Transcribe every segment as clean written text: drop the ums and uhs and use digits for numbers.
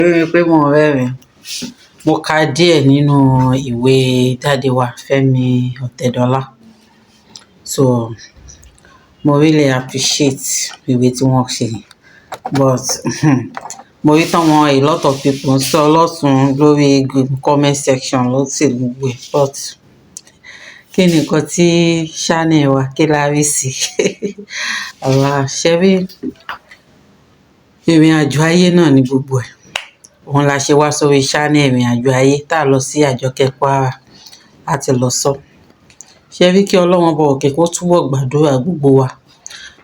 Rí pé mo rẹ́rìn. Mo ka díẹ̀ nínú ìwé Daddy wa Fẹ́mi Ọ̀tẹ́dọ́lá. So mo really appreciate ìwé tí wọ́n ṣe. But mo rí tán wọn a lot of people sọ lọ́tùn lórí comment section ló sì gbogbo ẹ̀. But kí ni nǹkan tí channel wa kí la rí sí? Àwa ṣẹ́rí ìrìn àjò ayé náà ni gbogbo ẹ̀. Òun la ṣe wá sórí channel ìrìn àjò ayé tá lọ sí Àjọkẹ́ Kwara láti lọ sọ. Ṣẹ́rí kí Ọlọ́run bọ̀ òkè kó túbọ̀ gbàdúrà gbogbo wa.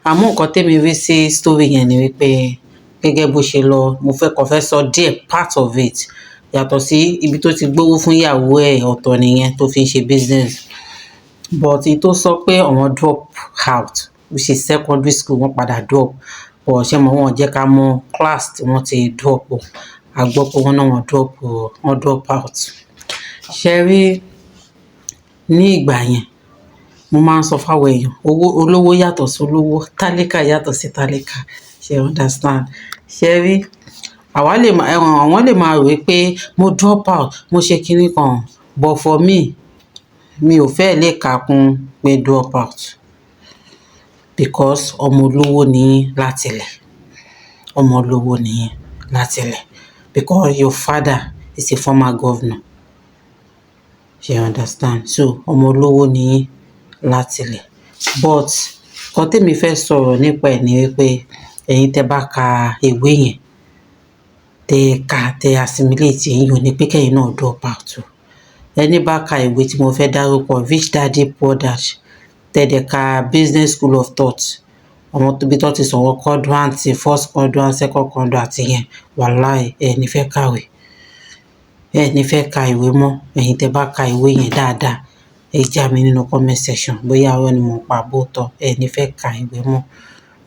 Àmọ́ nǹkan tèmi rí sí story yẹn ni wípé gẹ́gẹ́ bó ṣe lọ, mo fẹ́ sọ díẹ̀ part of it. Yàtọ̀ sí ibi tó ti gbówó fún ìyàwó ẹ̀ ọ̀tọ̀ nìyẹn tó fi ń ṣe business. But tó sọ pé àwọn drop out, which is secondary school, wọ́n padà drop. But ṣé mo wọ́n jẹ́ ká mọ̀ class tí wọ́n ti drop. A gbọ́ pé wọ́n náà wọ́n drop out. Ṣẹ́rí ní ìgbà yẹn, mo máa ń sọ fáwọn èèyàn, olówó yàtọ̀ sí olówó, tálíkà yàtọ̀ sí tálíkà. Ṣé understand? Ṣẹ́rí àwọn lè máa rò pé mo drop out, mo ṣe kinní kan. But for me, mi ò fẹ́ lè kà kún pé drop out. Because ọmọ olówó ni láti ilẹ̀. Ọmọ olówó ni láti ilẹ̀. Because your father is a former governor. You understand? So ọmọ olówó ni láti ilẹ̀. But nǹkan tèmi fẹ́ sọ̀rọ̀ nípa ẹ̀ ni wípé ẹ̀yin tẹ́ bá ka ìwé yẹn, tẹ́ assimilate, ẹ̀yin ò ní pé kẹ́yìn náà drop out. Ẹni bá ka ìwé tí mo fẹ́ dárúkọ, Rich Daddy Poor Dad, tẹ́ ka Business School of Thought, àwọn tóbi tó ti sọ̀rọ̀ quadrant, first quadrant, second quadrant yẹn, wàláì ẹ ní fẹ́ kàwé. Ẹ ní fẹ́ ka ìwé mọ́. Ẹ̀yin tẹ́ bá ka ìwé yẹn dáadáa, ẹ já mi nínú comment section bóyá ọ̀rọ̀ ni mo pa bóòtọ́. Ẹ ní fẹ́ ka ìwé mọ́.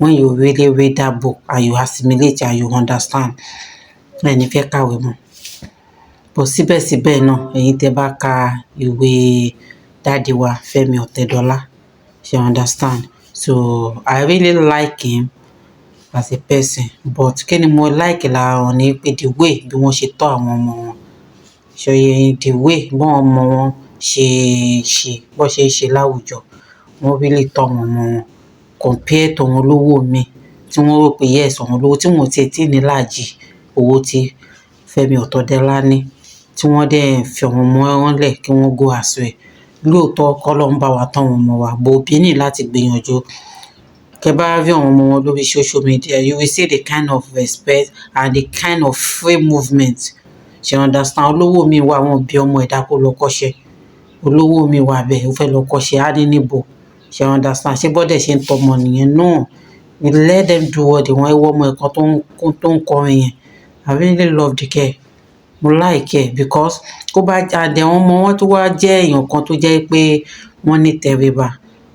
When you really read that book and you assimilate and you understand, ẹ ní fẹ́ kàwé mọ́. But síbẹ̀síbẹ̀ náà, ẹ̀yin tẹ́ bá ka ìwé Daddy wa Fẹ́mi Ọ̀tẹ́dọ́lá, you understand? So I really like him as a person. But kí ni mo like lára wọn ni pé the way bí wọ́n ṣe tọ́ àwọn ọmọ wọn. So the way bí wọ́n ọmọ wọn bó ṣe ṣe láwùjọ, wọ́n really tọ́ àwọn ọmọ wọn. Compare to àwọn olówó mi tí wọ́n rò pé yes, àwọn olówó tí wọ́n ti tí ní láàjì owó tí Fẹ́mi Ọ̀tẹ́dọ́lá ní, tí wọ́n dẹ̀ fi àwọn ọmọ wọn lẹ̀ kí wọ́n go astray. Lóòótọ́ k'Ọlọ́run bá wa tọ́ àwọn ọmọ wa, but òbí ní láti gbìyànjú. Kẹ́ bá rí àwọn ọmọ wọn lórí social media, you will see the kind of respect and the kind of free movement. You understand? Olówó mi wà wọn bí ọmọ ẹ̀dá kó lọ kọ́ṣẹ́. Olówó mi wà bẹ́ẹ̀ ó fẹ́ lọ kọ́ṣẹ́ á ní níbo. You understand? Ṣé bọ́dẹ̀ ṣe ń tọmọ nìyẹn? No. We let them do what they want. Ẹ wọ ọmọ ẹ̀kan tó ń kọrin yẹn. I really love the girl. Mo like her because kó bá jáde àwọn ọmọ wọn tó wá jẹ́ èèyàn kan tó jẹ́ pé wọ́n ní tẹríba.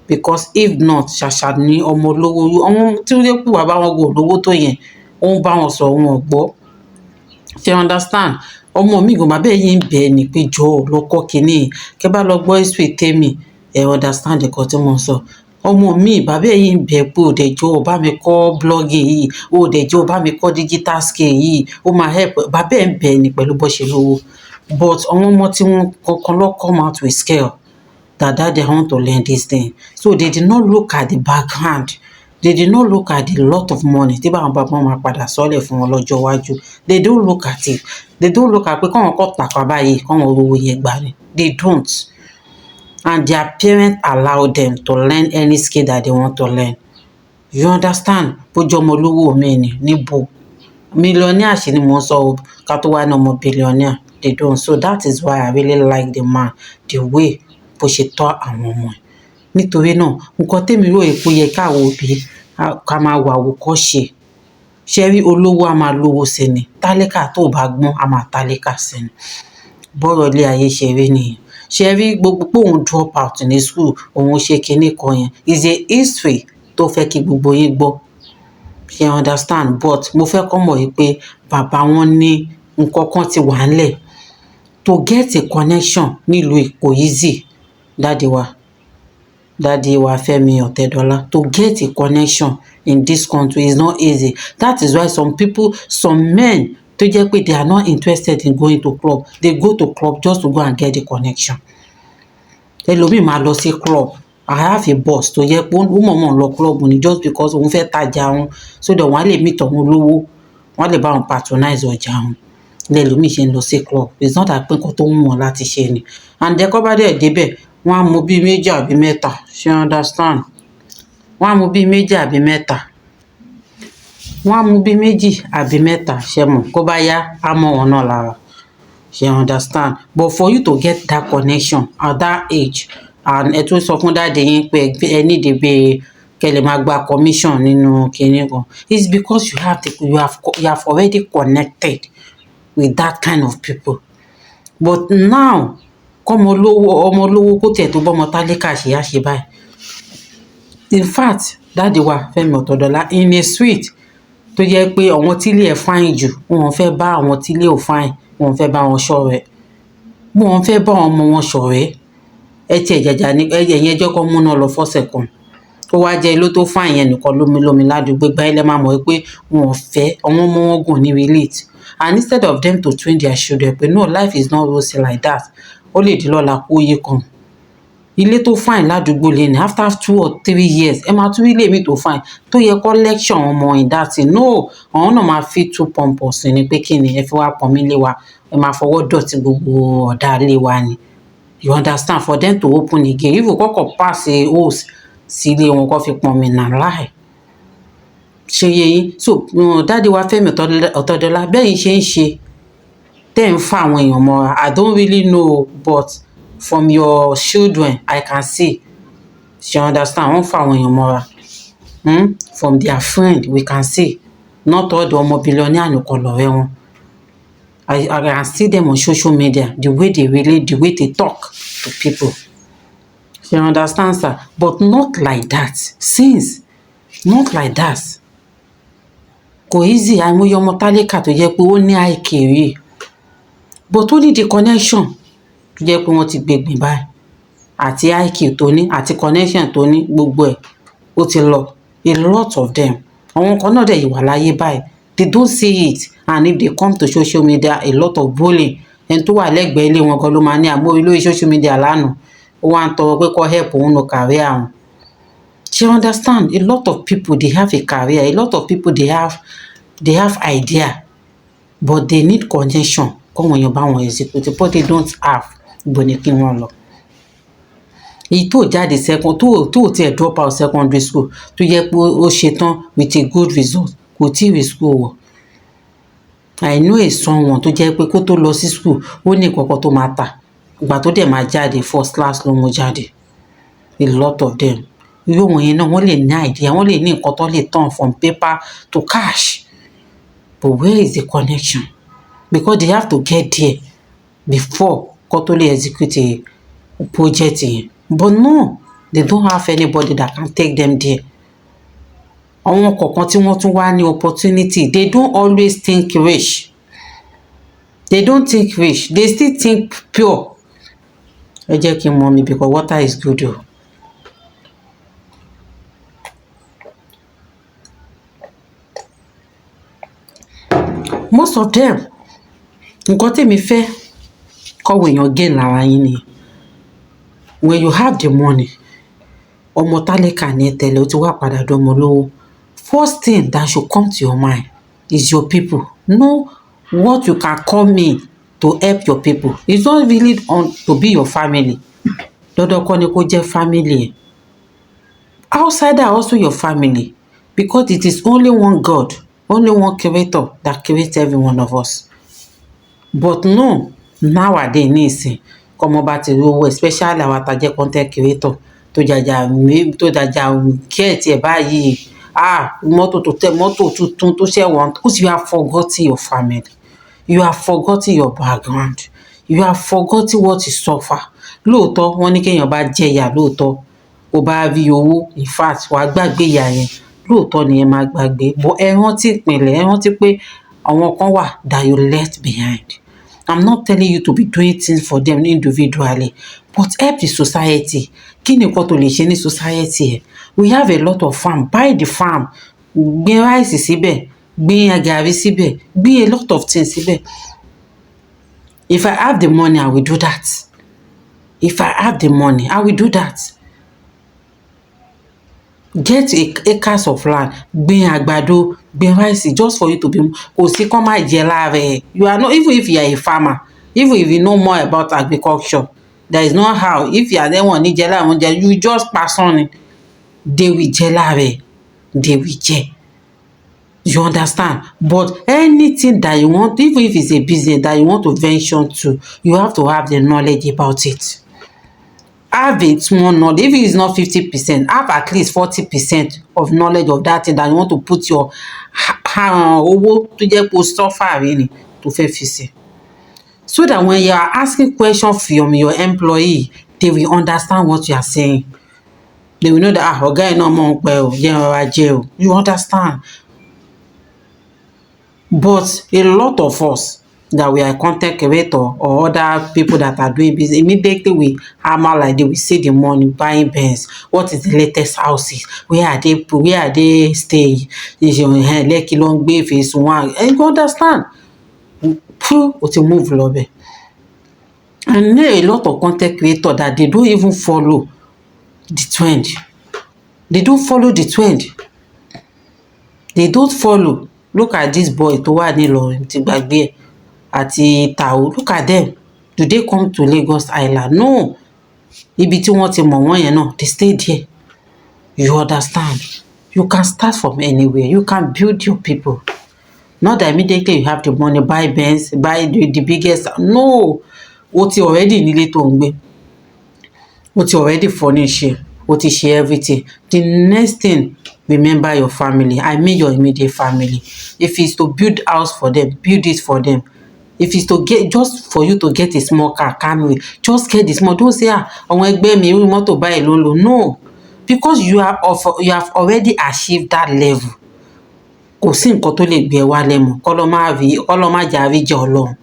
Because if not, ṣàṣà ni ọmọ olówó. Àwọn tí ó jẹ́ pé bàbá wọn kò lówó tó yẹn, ó ń bá wọn sọ wọn ò gbọ́. You understand? Ọmọ mi gan bàbá yìí ń bẹ̀ ni pé jọ̀ọ́ lọ kọ́ kíní. Kẹ́ bá lọ gbọ́ history tèmi, ẹ understand nǹkan tí mo ń sọ. Ọmọ mi bàbá yìí ń bẹ̀ pé ó dẹ̀ jọ̀ọ́ bá mi kọ́ blogging yìí, ó dẹ̀ jọ̀ọ́ bá mi kọ́ digital skill yìí, ó máa help. Bàbá ẹ̀ ń bẹ̀ ni pẹ̀lú bó ṣe lówó. But àwọn ọmọ tí wọ́n kankan lọ come out with skill that they want to learn this thing. So they did not look at the background. They did not look at the lot of money tí báwọn bàbá wọn máa padà sọ́lẹ̀ fún wọn lọ́jọ́ iwájú. They don't look at it. They don't look at pé káwọn kọ́ tàpá báyìí káwọn olówó yẹn gbà ni. They don't. And their parents allow them to learn any skill that they want to learn. You understand? Bójú ọmọ olówó mi ni níbo. Millionaire ṣì ni mo ń sọ ká tó wá ní ọmọ billionaire. They don't. So that is why I really like the man, the way bó ṣe tọ́ àwọn ọmọ ẹ̀. Nítorí náà, nǹkan tèmi rò èpo yẹ káwọn òbí ká máa wà àwòkọ́ṣe. Ṣẹ́rí olówó á máa lówó sí ni. Tálíkà tó bá gbọ́n á máa tálíkà sí ni. Bọ́rọ̀ ilé ayé ṣe rí nìyẹn. Ṣẹ́rí gbogbo pé òun drop out ní school, òun ṣe kinní kan yẹn is a history tó fẹ́ kí gbogbo yín gbọ́. You understand? But mo fẹ́ kọ́ mọ̀ wípé bàbá wọn ní nǹkan kan ti wà ńlẹ̀. To get a connection nílùú Èkó easy. Daddy wa Fẹ́mi Ọ̀tẹ́dọ́lá. To get a connection in this country is not easy. That is why some men tó jẹ́ pé they are not interested in going to club, they go to club just to go and get the connection. Ẹlòmíì máa lọ sí club. I have a boss tó jẹ́ pé ó mọ̀ọ́mọ̀ lọ club ni just because òun fẹ́ tajà òun so that wọ́n á lè meet òun lówó, wọ́n á lè bá òun patronize ọjà òun. Lẹ́lòmíì ṣe ń lọ sí club. It's not that pé nǹkan tó ń wù wọ́n láti ṣe ni. And then kọ́ bá dẹ̀ débẹ̀, wọ́n á mu bí méjì àbí mẹ́ta. Ṣé understand? Wọ́n á mu bí méjì àbí mẹ́ta. Wọ́n á mu bí méjì àbí mẹ́ta. Ṣé mọ̀? Kó bá yá, á mọ́ wọn náà lára. Ṣé understand? But for you to get that connection at that age, and ẹ tún sọ fún dáàdì yín pé ẹ need pé kẹ́ lè máa gba commission nínú kinní kan, it's because you have already connected with that kind of people. But now, kọ́mọ olówó kó tiẹ̀ tó bọ́mọ tálíkà ṣe á ṣe báyìí. In fact, dáàdì wa Fẹ́mi Ọ̀tẹ́dọ́lá in a suite tó jẹ́ pé àwọn tílé ẹ̀ fine jù, wọn fẹ́ bá àwọn tílé ò fine, wọn fẹ́ bá wọn ṣọ̀rẹ́, wọn fẹ́ bá ọmọ wọn ṣọ̀rẹ́. Ẹ tiẹ̀ jàjà ní ẹ̀yìn ẹjọ́ kan múná lọ fọ́sẹ̀ kan. Ó wá jẹ́ ilé tó fine yẹn nìkan lómi ládùúgbò gba ilẹ̀ máa mọ̀ pé wọn fẹ́ àwọn ọmọ wọn gùn ní relate. And instead of them to train their children pé no, life is not rosy like that, ó lè di lọ́la kó yé kan. Ilé tó fine ládùúgbò lè ní after 2 or 3 years ẹ máa tún ilé mi tó fine tó yẹ kó lecture ọmọ in that thing. No, àwọn náà máa fi too pompous ni pé kí ni ẹ fi wá pọ̀ mí lé wa, ẹ máa fọwọ́ dọ̀tí gbogbo ọ̀dà lé wa ni. You understand? For them to open again, if you kọ́kọ́ pass a hose sí ilé wọn kó fi pọn mi nà láì. Ṣé yé yín? So dáàdi wa Fẹ́mi Ọ̀tẹ́dọ́lá bẹ́yìn ṣe ń ṣe tẹ́ ń fa àwọn èèyàn mọ́ra. I don't really know, but from your children I can see. Ṣé understand? Wọ́n fa àwọn èèyàn mọ́ra. From their friend we can see. Not all the ọmọ billionaire nìkan lọ́rẹ́ wọn. I can see them on social media, the way they relate, the way they talk to people. You understand, sir? But not like that. Since, not like that. Kò easy, àìmọye ọmọ tálíkà tó jẹ́ pé ó ní àìkèrè. But ó ní the connection tó jẹ́ pé wọ́n ti gbẹ̀gbìn báyìí. Àti IQ tó ní, àti connection tó ní, gbogbo ẹ̀ ó ti lọ. A lot of them. Àwọn kan náà dẹ̀ yìí wà láyé báyìí. They don't see it, and if they come to social media, a lot of bullying. Ẹni tó wà lẹ́gbẹ̀ẹ́ ilé wọn kan ló máa ní àmọ́ lórí social media lánàá ó wá ń tọrọ pé kó help òun no career àwọn. You understand? A lot of people they have a career, a lot of people they have idea, but they need connection. Kọ́ wọn yàn bá wọn execute, but they don't have. Ibo ni kí wọ́n lọ. Èyí tó jáde tó tiẹ̀ drop out secondary school tó yẹ pé ó ṣetán with a good result kò tí ì school wọ̀. I know a someone tó jẹ́ pé kó tó lọ sí school ó ní ìkọ̀kọ̀ tó máa tà ìgbà tó dẹ̀ máa jáde first class ló mú jáde. A lot of them. Irú wọn yẹn náà wọ́n lè ní idea, wọ́n lè ní nǹkan tó lè turn from paper to cash. But where is the connection? Because they have to get there before kó tó lè execute a project yẹn. But no, they don't have anybody that can take them there. Àwọn kọ̀ọ̀kan tí wọ́n tún wá ní opportunity, they don't always think rich. They don't think rich. They still think pure. Ẹ jẹ́ kí n mọ̀ mi because water is good o. Most of them, nǹkan tèmi fẹ́ kọ́wé èèyàn gain lára yín ni. When you have the money, ọmọ tálíkà ní tẹ́lẹ̀ ó ti wá padà dọ́mọ lówó. First thing that should come to your mind is your people. Know what you can come in to help your people. It's not really on to be your family. Dandan kọ́ ni kó jẹ́ family. Outside are also your family because it is only one God, only one creator that creates every one of us. But no, nowadays nísìn kọ́mọ bá ti rí owó, especially àwọn àtàjẹ́ content creator tó jàjà kẹ́ẹ̀tì ẹ̀ báyìí. Mọ́tò tuntun tó ṣe wọ́n, because you have forgotten your family. You have forgotten your background. You have forgotten what you suffer. Lóòótọ́ wọ́n ní kéèyàn bá jẹ̀yà lóòótọ́ ó bá rí owó, in fact wàá gbàgbé ìyà yẹn. Lóòótọ́ ni ẹ máa gbàgbé. But ẹ rántí ìpìnlẹ̀, ẹ rántí pé àwọn kan wà that you left behind. I'm not telling you to be doing things for them individually, but help the society. Kí ni nǹkan tó lè ṣe ní society ẹ̀? We have a lot of farm. Buy the farm. Gbin rice síbẹ̀. gbin gàrí síbẹ̀, gbin a lot of things síbẹ̀. If I have the money, I will do that. If I have the money, I will do that. Get acres of land, gbin àgbàdo, gbin rice, just for you to be kò sí kán má jẹ lára ẹ̀. You are not, even if you are a farmer, even if you know more about agriculture, there is no how. If you are the one ní jẹ lára wọn jẹ, you just pass on it. They will jẹ lára ẹ̀, they will jẹ. You understand? But anything that you want, even if it's a business that you want to venture to, you have to have the knowledge about it. Have a small knowledge. If it is not 50%, have at least 40% of knowledge of that thing that you want to put your owó tó jẹ́ kó suffer really to fẹ́ fi sí. So that when you are asking questions from your employee, they will understand what you are saying. They will know that ọ̀gá ẹ̀ náà mọ̀ ń pẹ́ o, jẹ́ ọ̀rọ̀ ajé o. You understand? But a lot of us that we are content creator or other people that are doing business, immediately we hammer like they will see the money buying Benz. What is the latest houses? Where are they staying? Is your Lekki ló ń gbé phase 1? And you understand? O ti move lọ bẹ̀. And there are a lot of content creators that they don't even follow the trend. They don't follow the trend. They don't follow. Look at this boy tó wà ní Ìlọrin ti gbàgbé ẹ̀ àti Tao. Look at them. Do they come to Lagos Island? No. Ibi tí wọ́n ti mọ̀ wọ́n yẹn náà, they stay there. You understand? You can start from anywhere. You can build your people. Not that immediately you have the money, buy Benz, buy the biggest. No. O ti already nílé tó ń gbé. O ti already furnish it. O ti ṣe everything. The next thing, remember your family. I mean your immediate family. If it's to build house for them, build it for them. If it's to get, just for you to get a small car, Camry, just get the small. Don't say, àwọn ẹgbẹ́ mi irú mọ́tò báyìí ló ń lò. No. Because you have already achieved that level. Kò sí nǹkan tó lè gbé ẹ wálẹ̀ mọ́. Kọ́lọ́ má jà rí jẹ́ Ọlọ́run.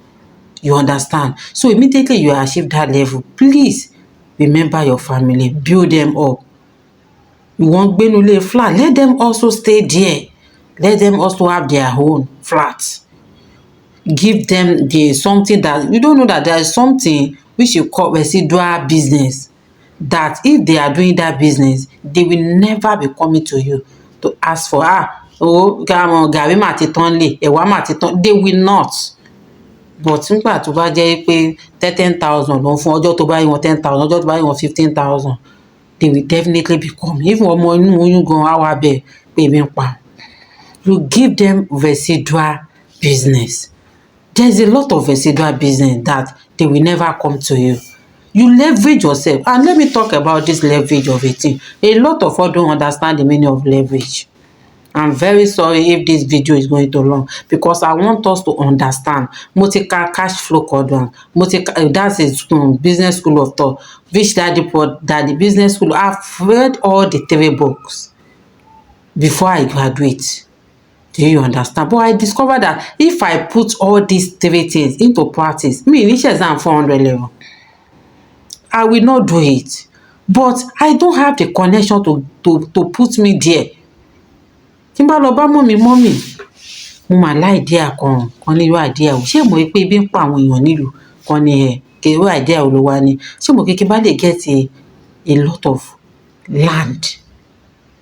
You understand? So immediately you achieve that level, please remember your family, build them up. You want gbénulé flat, let them also stay there. Let them also have their own flat. Give them something that you don't know, that there is something which you call residual business, that if they are doing that business, they will never be coming to you to ask for gàrí mà ti tán lè, ẹ̀wà mà ti tán. They will not. But nígbà tó bá jẹ́ pé 10,000 lọ fún ọjọ́ tó bá yí wọn 10,000, ọjọ́ tó bá yí wọn 15,000, they will definitely become. Even ọmọ inú oyún gan á wá bẹ̀ pé mi ń pa. You give them residual business. There's a lot of residual business that they will never come to you. You leverage yourself. And let me talk about this leverage of a thing. A lot of us don't understand the meaning of leverage. I'm very sorry if this video is going too long, because I want us to understand. Mo ti ka cash flow quadrant. That's a business school of thought. Rich Daddy Poor Daddy business school. I've read all the 3 books before I graduate. Do you understand? But I discovered that if I put all these 3 things into practice, me initial exam 400 level, I will not do it. But I don't have the connection to put me there. Tí n bá lọ bá mọ́mì, mo mà láìdíà kan ní irú àìdíà o. Ṣé mo rí pé ebi ń pa àwọn èèyàn nílùú kan ní irú àìdíà o ló wá ní? Ṣé mo kékeré bá lè get a lot of land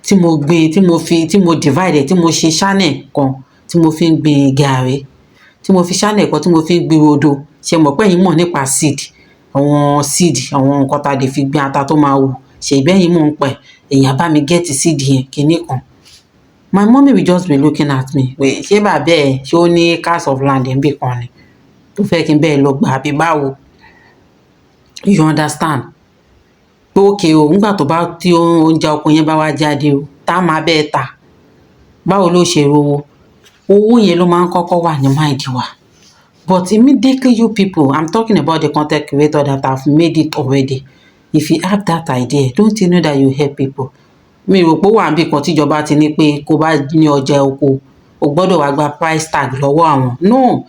tí mo gbìn, tí mo divide, tí mo ṣe channel kan tí mo fi ń gbìn gàrí, tí mo fi channel kan tí mo fi ń gbìn rodo. Ṣé mo pé yín mọ̀ nípa seed, àwọn nǹkan tá a lè fi gbìn ata tó máa wù. Ṣé ìbẹ́yìn mọ̀ ń pẹ̀, èèyàn bá mi get seed yẹn kinní kan. My mommy will just be looking at me. Wait, ṣé bàbá ẹ̀ ṣé ó ní acres of land níbì kan ni tó fẹ́ kí n bẹ́ẹ̀ lọ gbà àbí báwo? You understand? Pé okay o, nígbà tó bá tí oúnjẹ oko yẹn bá wá jáde o, tá a máa bẹ́ẹ̀ tà. Báwo ló ṣe rówó? Owó yẹn ló máa ń kọ́kọ́ wà ní mind wa. But immediately you people, I'm talking about the content creator that have made it already. If you have that idea, don't you know that you help people? Mi rò pé wà níbì kan tíjọba ti ní pé kó bá ní ọjà oko o gbọ́dọ̀ wá gba price tag lọ́wọ́ àwọn. No,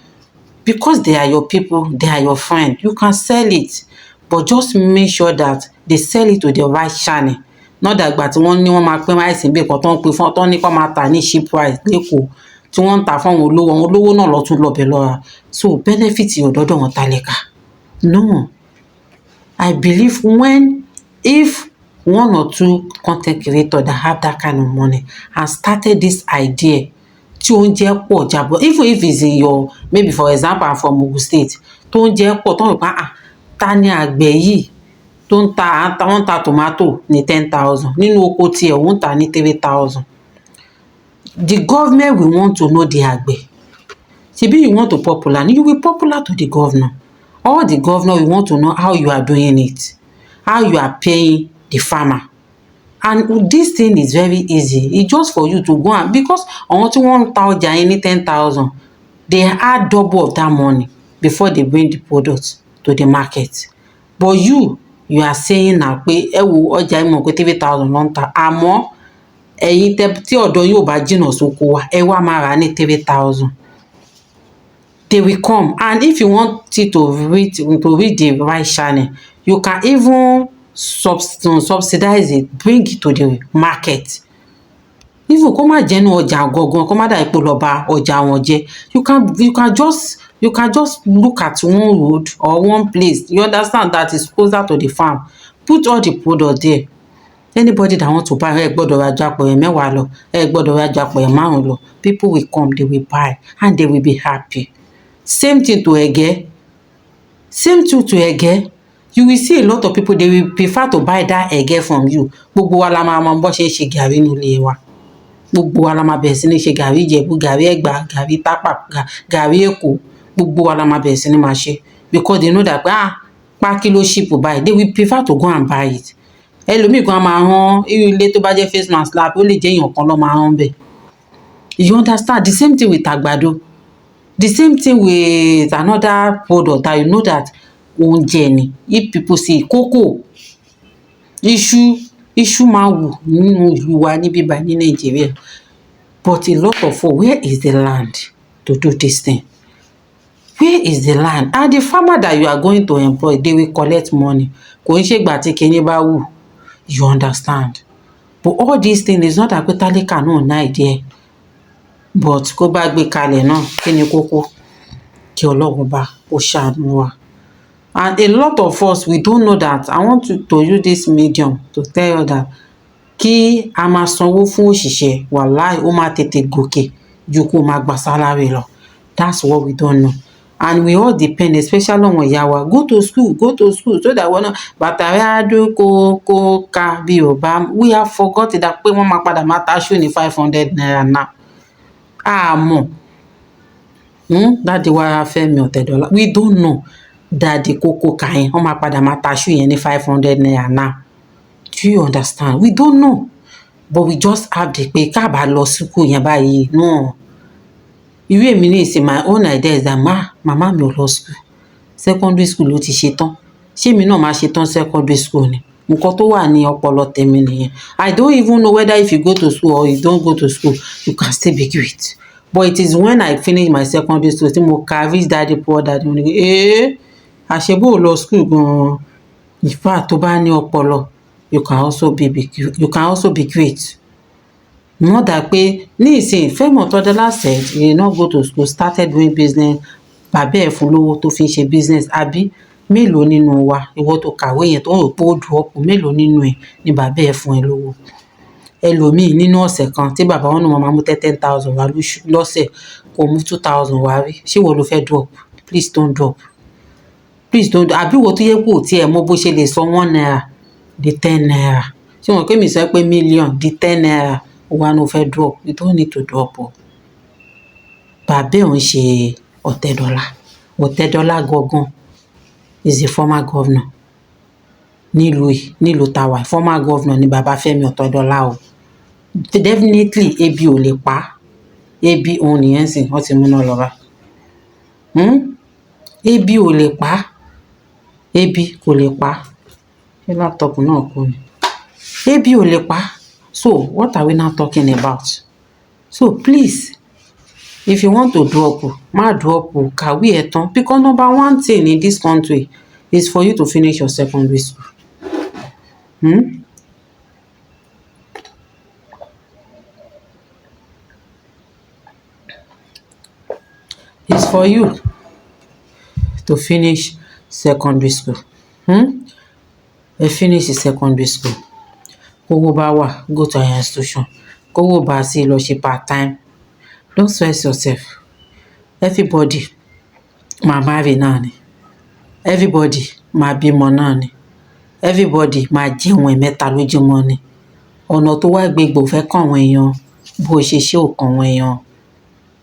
because they are your people, they are your friend. You can sell it, but just make sure that they sell it to the right channel. Not that ìgbà tí wọ́n ní wọ́n máa pín rice níbì kan tó ń pín fún tó ní kó máa tà ní cheap price lẹ́kọ̀ọ́ tí wọ́n ń tà fún àwọn olówó náà lọ tún lọ́bẹ̀ lọ́ra. So benefit ọ̀dọ́dọ̀ wọn tálíkà. No, I believe if one or two content creators that have that kind of money and started this idea tí oúnjẹ pọ̀ jàbọ̀, even if it's in your, maybe for example I'm from Ogun State, tó oúnjẹ pọ̀ tó ń pa ta ni àgbẹ̀ yìí tó ń ta tomato ní 10,000 nínú oko tiẹ̀ òun ta ní 3,000. The government will want to know the àgbẹ̀. Ṣebí you want to popular, you will popular to the governor. All the governor will want to know how you are doing it, how you are paying the farmer. And this thing is very easy. It's just for you to go and, because àwọn tí wọ́n ń ta ọjà yẹn ní 10,000, they add double of that money before they bring the product to the market. But you are saying na pé ẹ wo ọjà yìí mọ̀ pé 3,000 ló ń ta, àmọ́ ẹ̀yin tí ọ̀dọ̀ yóò bá jìnnà sóko wa ẹ wá máa rà ní 3,000. They will come, and if you want it to reach the right channel, you can even subsidize it, bring it to the market. Even kó má jẹ́nu ọjà gangan, kó má dà ipò lọ bà ọjà wọn jẹ́, you can just look at one road or one place, you understand, that is closer to the farm, put all the product there. Anybody that want to buy, ẹ gbọ́dọ̀ rajà àpẹẹrẹ 10 lọ, ẹ gbọ́dọ̀ rajà àpẹẹrẹ 5 lọ, people will come, they will buy, and they will be happy. Same thing to ẹ̀gẹ́. You will see a lot of people, they will prefer to buy that ẹ̀gẹ́ from you. Gbogbo wa la máa mọ bó ṣe ń ṣe gàrí nínú ilé wa. Gbogbo wa la máa bẹ̀rẹ̀ sí ní ṣe gàrí Ìjẹ̀bú, gàrí Ẹ̀gbá, gàrí Tápà, gàrí Èkó. Gbogbo wa la máa bẹ̀rẹ̀ sí ní máa ṣe, because they know that pákí ló ship buy. They will prefer to go and buy it. Ẹlòmíì kan máa rán irú ilé tó bá jẹ́ face mask lab, ó lè jẹ́ èèyàn kan ló máa rán bẹ́ẹ̀. You understand? The same thing with àgbàdo. The same thing with another product that you know that oúnjẹ ni. If people see cocoa, iṣu máa wù nínú ìlú wa ní bíbá ní Nàìjíríà. But a lot of where is the land to do this thing? Where is the land? And the farmer that you are going to employ, they will collect money. Kò ń ṣègbà tí kinní bá wù. You understand? But all these things is not that pé tálíkà náà ní idea. But kó bá gbé kalẹ̀ náà, kí ni kókó? Kí Ọlọ́run bá ó ṣàánú wa. And a lot of us, we don't know that. I want to use this medium to tell you that kí a máa sanwó fún òṣìṣẹ́, wàláì ó máa tètè gòkè ju kó máa gba salary lọ. That's what we don't know. And we all depend, especially on ìyá wa, go to school so that wọ́n náà bàtà rẹ̀ á dún kó ka bí Yorùbá. We have forgotten that pé wọ́n máa padà máa ta ṣú ní 500 naira now. Àmọ́ Daddy wa Fẹ́mi Ọ̀tẹ́dọ́lá, we don't know that the cocoa kain wọ́n máa padà máa ta ṣú yẹn ní 500 naira now. Do you understand? We don't know, but we just have the pé ká bá lọ school yẹn báyìí. No, irú èmi ní ìsìn, my own idea is that màmá mi ò lọ school, secondary school ló ti ṣe tán. Ṣé èmi náà máa ṣe tán secondary school ni? Nǹkan tó wà ní ọpọlọ tèmi nìyẹn. I don't even know whether if you go to school or you don't go to school, you can still be great. But it is when I finish my secondary school tí mo ka reach Daddy Poor Daddy, mo ní àṣebó ò lọ school gan-an. In fact, tó bá ní ọpọlọ, you can also be great. Not that pé ní ìsìn Fẹ́mi Ọ̀tẹ́dọ́lá said he did not go to school, started doing business. Bàbá ẹ̀ fún lówó tó fi ń ṣe business. Àbí mélòó nínú wa, ìwọ tó kàwé yẹn tó ń rò pé ó drop, mélòó nínú ẹ̀ ni bàbá ẹ̀ fún ẹ lówó? Ẹlòmíì nínú ọ̀sẹ̀ kan tí bàbá wọn náà máa mú 10,000 wá lọ́sẹ̀, kò mú 2,000 wá rí. Ṣé ìwọ ló fẹ́ drop? Please don't drop. Àbí ìwọ tó yẹ kó tiẹ̀ mọ̀ bó ṣe lè sọ 1 naira di 10 naira. Ṣé wọn kí mi sọ pé million di 10 naira wà ló fẹ́ drop? You don't need to drop o. Bàbá ẹ̀ ń ṣe Ọ̀tẹ́dọ́lá gangan is a former governor nílùú tàwa. Former governor ni bàbá Fẹ́mi Ọ̀tẹ́dọ́lá o. Definitely ebi ò lè pa. Ebi òun nìyẹn sìn, wọ́n ti múná lọ bá. Ebi ò lè pa. Ebi kò lè pa. Ṣé laptop náà kú ni? Ebi ò lè pa. So what are we now talking about? So please, if you want to drop, má drop, kàwé ẹ̀ tán. Because number one thing in this country is for you to finish your secondary school. is for you to finish secondary school. Finish the secondary school. Kówó bá wà, go to higher institution. Kówó bá sí, lọ ṣe part time. Don't stress yourself. Everybody máa marry náà ni. Everybody máa bímọ náà ni. Everybody máa jẹun ẹ̀mẹ́ta lójúmọ́ ni. Ọ̀nà tó wá gbégbò fẹ́ kàn àwọn èèyàn, bó ṣe ṣe ò kàn àwọn èèyàn.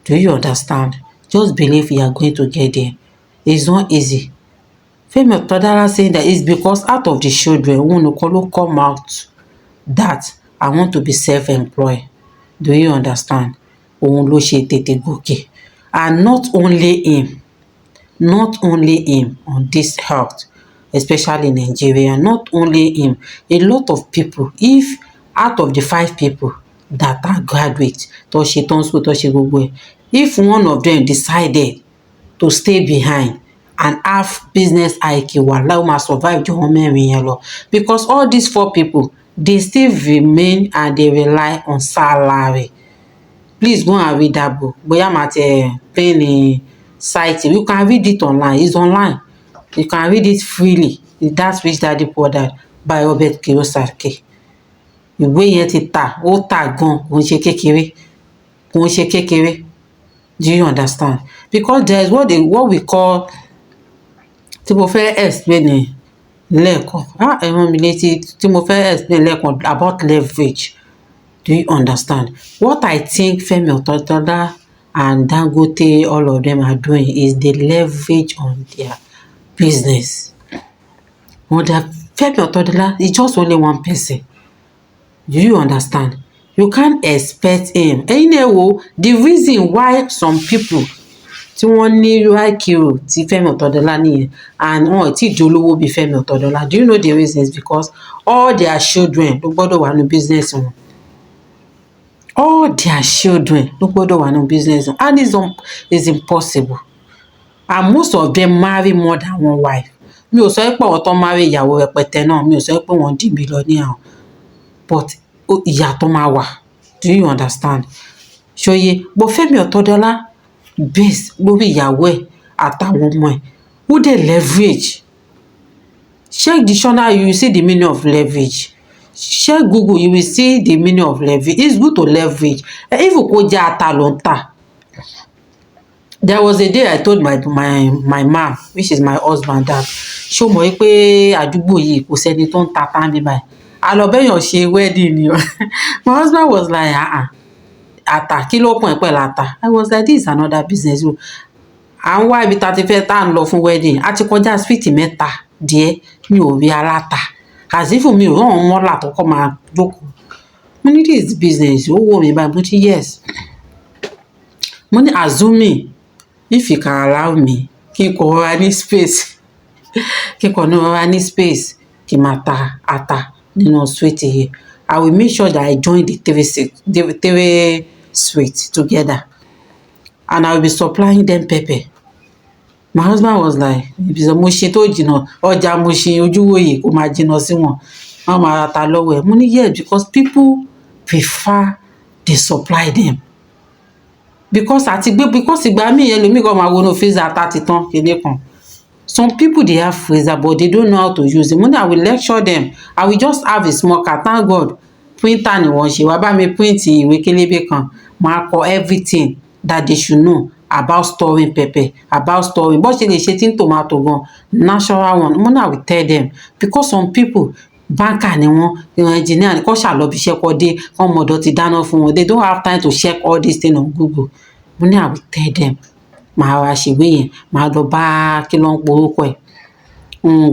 Do you understand? Just believe you are going to get there. It's not easy. Femi Otedola saying that it's because out of the children, òun nìkan ló come out that I want to be self-employed. Do you understand? Òun ló ṣe tètè gòkè. And not only him on this health, especially in Nigeria, not only him, a lot of people, if out of the 5 people that are graduates, tó ṣe tán school, tó ṣe gbogbo ẹ̀, if one of them decided to stay behind and have business IQ, wàhálà ó máa survive ju wọn mẹ́rin yẹn lọ. Because all these 4 people, they still remain and they rely on salary. Please go and read that book. Bóyá màá tẹ pay ní site. You can read it online. It's online. You can read it freely. That's Rich Daddy Poor Dad by Robert Kiyosaki. Ìwé yẹn ti tà, ó tà gan, kò ń ṣe kékeré. Do you understand? Because there is what we call, tí mo fẹ́ explain lẹ́ẹ̀kan. Ẹ̀wọ̀n mi létí tí mo fẹ́ explain lẹ́ẹ̀kan about leverage. Do you understand? What I think Femi Otedola and Dangote, all of them are doing is they leverage on their business. Femi Otedola is just only one person. Do you understand? You can't expect him. The reason why some people tí wọ́n ní IQ tí Femi Otedola nìyẹn and wọ́n tí di olówó bí Femi Otedola. Do you know the reason? Is because all their children ló gbọ́dọ̀ wà ní business wọn. All their children ló gbọ́dọ̀ wà ní business wọn. And it's impossible. And most of them marry more than one wife. Mi ò sọ pé àwọn tó marry ìyàwó rẹpẹtẹ náà, mi ò sọ pé wọ́n di millionaire. But ìyàtọ̀ máa wà. Do you understand? Ṣòye, but Femi Otedola based lórí ìyàwó ẹ̀ àtàwọn ọmọ ẹ̀, ó dẹ̀ leverage. Check dictionary, you will see the meaning of leverage. Check Google, you will see the meaning of leverage. It's good to leverage. If kò jẹ́ ata ló ń tà. There was a day I told my mom, which is my husband, that ṣó mọ̀ pé àdúgbò yìí kò sẹ́ni tó ń ta tán bí báyìí. Àlọ́bẹ̀yàn ṣe wedding ni. My husband was like, ata, kí ló kàn pẹ̀lú ata? I was like, this is another business. À ń wá ibi tá ti fẹ́ tá ń lọ fún wedding. A ti kọjá street mẹ́ta díẹ̀, mi ò rí aláta. As if mi ò rán mọ́là tó kọ́ máa jókòó. Mo ní this business, ó wò mí báyìí, mo ní yes. Mo ní assuming if you can allow me, kí n kò rọra ní space. Kí n kò rọra ní space kí n máa ta ata nínú street yìí. I will make sure that I join the 3 streets together. And I will be supplying them pepper. My husband was like, Mushin tó jìnnà, ọjà Mushin ojúwòye kò máa jìnnà sí wọn. Wọ́n máa ta lọ́wọ́ ẹ̀. Mo ní yes, because people prefer they supply them. Because ìgbà míì ẹlòmíì kan máa wọnú freezer ata ti tán kéde kan. Some people, they have freezer, but they don't know how to use it. I will lecture them. I will just have a small car. Thank God. Printer ni wọ́n ṣe. Wá bá mi print ìwé kélébé kan. Máa kọ everything that they should know about storing pepper, about storing. Bó ṣe lè ṣe tí ń tomato gan, natural one. I will tell them. Because some people, banker ni wọ́n, engineer ni, kọ́ ṣàlọ́bí iṣẹ́ kọ́ dé, kọ́ mọ̀dọ̀ ti dáná fún wọn. They don't have time to check all these things on Google. I will tell them. Màá wá ṣèwé yẹn, màá lọ bá kí ló ń porúkọ ẹ̀.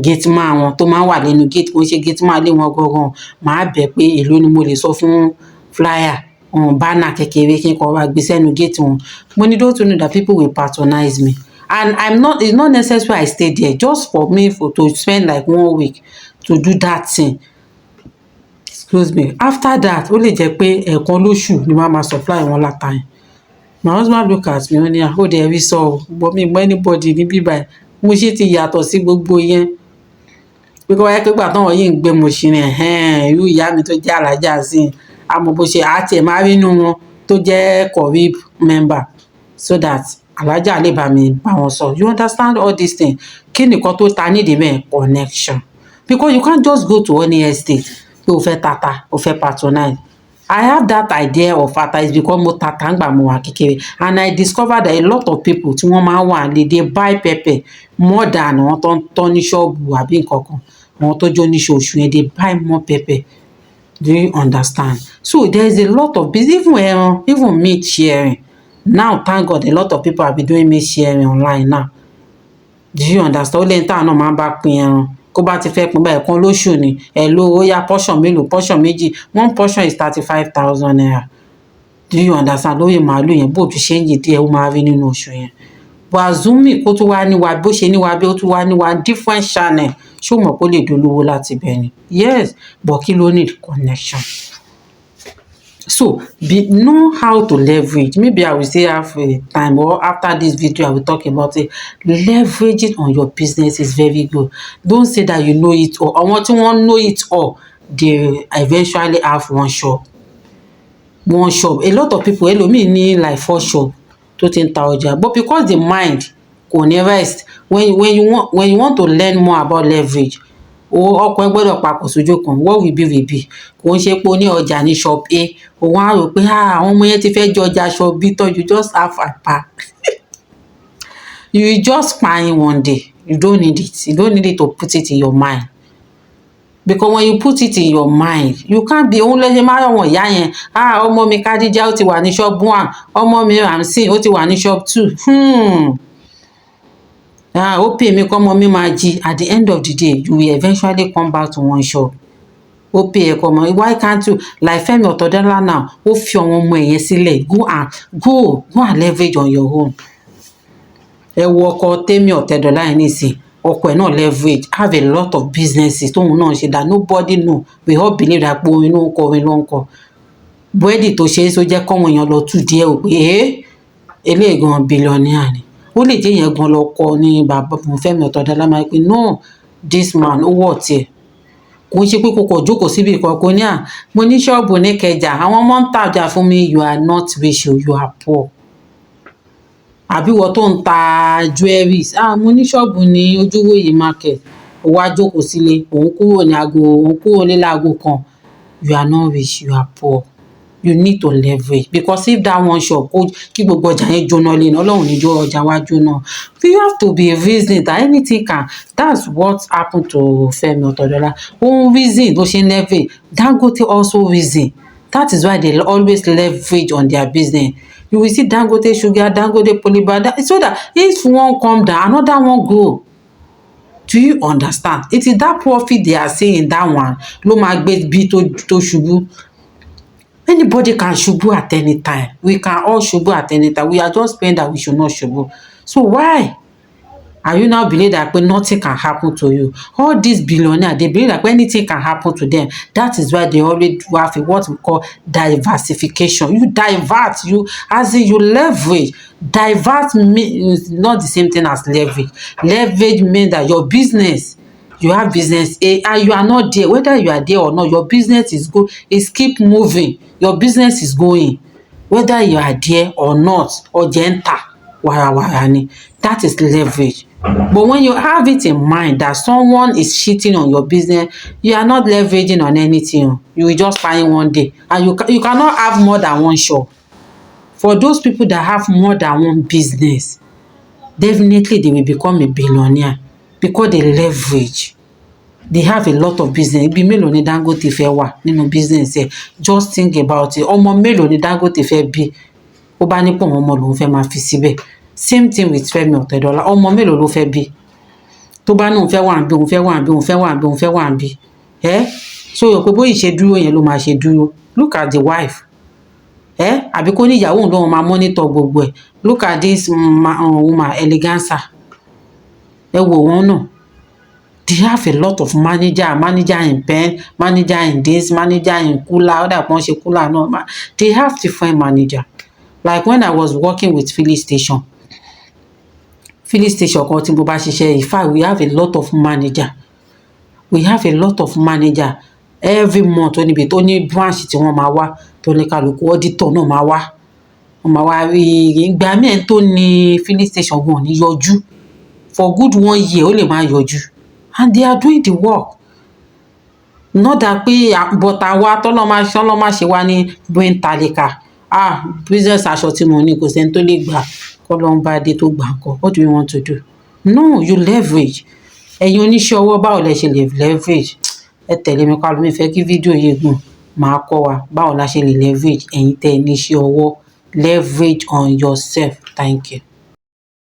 Gate man wọn tó máa ń wà lẹ́nu gate, kò ṣe gate man lé wọn gangan. Màá bẹ̀ pé èló ni mo lè sọ fún flyer, banner kékeré kí n kọ́ wá gbé sẹ́nu gate wọn. Mo ní don't know that people will patronize me. And it's not necessary I stay there just for me to spend like 1 week to do that thing. Excuse me. After that, ó lè jẹ́ pé ẹ̀ẹ̀kan lóṣù ni wọ́n máa supply wọn láta yẹn. My husband look at me, ó ní ó dẹ̀ rí sọ, but mi mọ anybody ní bíbá mo ṣe ti yàtọ̀ sí gbogbo yẹn. Pé kọ́ wáyé pé gbà táwọn yìí ń gbé mo ṣe ni irú ìyá mi tó jẹ́ alájà sí i. Àmọ́ bó ṣe àti ẹ̀ máa rí inú wọn tó jẹ́ Corib member so that alájà lè bá mi bá wọn sọ. You understand all these things? Kí nìkan tó ta nídìí mẹ́ connection, because you can't just go to any estate pé o fẹ́ tata o fẹ́ patronize. I have that idea of ata is because mo tata ngbà mo wà kékeré, and I discovered that a lot of people tí wọ́n máa ń wà lè dey buy pepper more than àwọn tó ń tọ́ ní ṣọ́ọ̀bù àbí nǹkan kan, àwọn tó jó ní ṣoṣù yẹn dey buy more pepper. Do you understand? So there is a lot of business, even meat sharing. Now thank God a lot of people have been doing meat sharing online now. Do you understand? Ó lẹ́yìn táwọn náà máa ń bá pín ẹran, kó bá ti fẹ́ pín báyìí kan lóṣù ni ẹ̀ ló ó yá portion mélòó, portion méjì, one portion is 35,000 naira. Do you understand? Lóye màálù yẹn bó tún ṣe ń yè díẹ̀ ó máa rí nínú oṣù yẹn. Wazumi kó tún wá níwá bó ṣe níwá bí ó tún wá níwá different channel, ṣé o mọ̀ pé ó lè dolówó láti bẹ̀ ni? Yes, but kí ló need connection. So know how to leverage. Maybe I will still have time, or after this video I will talk about it. Leveraging on your business is very good. Don't say that you know it all. Àwọn tí wọ́n know it all, they eventually have one shop. A lot of people ẹlòmíì ní like 4 shop tó ti ń ta ọjà, but because the mind kò ní rest, when you want to learn more about leverage, ọkàn gbọ́dọ̀ papọ̀ sójú kan. What will be kò ń ṣe pé o ní ọjà ní shop A, o wá rò pé àwọn ọmọ yẹn ti fẹ́ jọ ọjà shop B tán, you just have apá. You just find one day. You don't need it to put it in your mind, because when you put it in your mind, you can't be òun lẹ́yìn máa rọ̀wọ̀n ìyá yẹn. Ọmọ mi Kadija ó ti wà ní shop 1, ọmọ mi Ramsey ó ti wà ní shop 2. Ó pè mí kọ́ ọmọ mi máa jí. At the end of the day, you will eventually come back to one shop. Ó pè ẹ̀ kọ́ ọmọ, why can't you, like Fẹ́mi Ọ̀tọ̀dọ́lá now, ó fi àwọn ọmọ ẹ̀yẹn sílẹ̀, go and leverage on your own. Ẹ wo ọkọ Tẹ́mi Ọ̀tẹ̀dọ́lá yẹn nísìn, ọkọ ẹ̀ náà leverage, have a lot of businesses tóun náà ṣe that nobody know. We all believe that pé orin ló ń kọ. Búrẹ́dì tó ṣe é só jẹ́ kọ́wọn èèyàn lọ tú díẹ̀ ò pé eléyìí gan billionaire ni. Ó lè jẹ́ yẹn gan lọ kọ ní bàbá Fẹ́mi Ọ̀tọ̀dọ́lá máa pé no, this man ó wọ̀ tiẹ̀. Kò ń ṣe pé kò jókòó síbi ìkọ̀kọ̀ ní mo ní ṣọ́ọ̀bù ní Kẹjà, àwọn ọmọ ń tajà fún mi. You are not rich, you are poor. Àbí wọ́n tó ń ta jewelries, mo ní ṣọ́ọ̀bù ní Ojúwòyè market, ó wá jókòó sílé, òun kúrò ní láago kan. You are not rich, you are poor. You need to leverage, because if that one shop kí gbogbo ọjà yẹn jóná lé ní Ọlọ́run níjọ́ ọjà wá jóná. You have to be reasoning that anything can. That's what happened to Fẹ́mi Ọ̀tọ̀dọ́lá. Ó reason ló ṣe leverage. Dangote also reason. That is why they always leverage on their business. You will see Dangote Sugar, Dangote Polybar, so that if one come down, another one grow. Do you understand? It is that profit they are saying, that one ló máa gbé bí tó ṣubú. Anybody can ṣubú at any time. We can all ṣubú at any time. We are just praying that we should not ṣubú. So why are you now believe that nothing can happen to you? All these billionaires, they believe that anything can happen to them. That is why they already have what we call diversification. You divert, you leverage. Divert means not the same thing as leverage. Leverage means that your business, you have business A and you are not there. Whether you are there or not, your business is keep moving. Your business is going. Whether you are there or not, or jenta, warawara, that is leverage. But when you have it in mind that someone is cheating on your business, you are not leveraging on anything. You will just find one day. And you cannot have more than one shop. For those people that have more than one business, definitely they will become a billionaire, because they leverage. They have a lot of business. Ibi mélòó ni Dangote fẹ́ wà nínú business ẹ̀? Just think about it. Ọmọ mélòó ni Dangote fẹ́ bí? Ó bá ní pọ̀ ọmọ lòun fẹ́ máa fi síbẹ̀. Same thing with Fẹ́mi Ọ̀tẹ̀dọ́lá. Ọmọ mélòó ló fẹ́ bí? Tó bá ní òun fẹ́ wà níbí, òun fẹ́ wà níbí. So yọ pé bóyá ìṣe dúró yẹn ló máa ṣe dúró. Look at the wife. Àbí kó ní ìyàwó òun lóun máa monitor gbogbo ẹ̀. Look at this woman, Eleganza. Ẹ wò wọ́n náà. They have a lot of manager in pen, manager in this, manager in cooler, other one ṣe cooler no. They have different manager. Like when I was working with filling station kan tí mo bá ṣiṣẹ́, in fact we have a lot of manager. Every month ó níbi tó ní branch tí wọ́n máa wá, tó ní kálukú auditor náà máa wá. ọmọ wa rí ìgbà míì tó ní filling station wọn ò ní yọjú for good 1 year ó lè má yọjú and they are doing the work. Not that pé but àwa tọ́lọ́ máa ṣe wá ní brain tálíkà business aṣọ tí mo ní kò sẹ́ni tó lè gbà kọ́lọ́n bá dé tó gbà ńkọ́. What do you want to do? No, you leverage. Ẹ̀yin oníṣẹ́ ọwọ́ báwo lẹ ṣe lè leverage? Ẹ tẹ̀lé mi ká ló mi fẹ́ kí fídíò yìí gùn máa kọ́ wa báwo la ṣe lè leverage ẹ̀yin tẹ́ ẹ níṣẹ́ ọwọ́. Leverage on yourself. Thank you.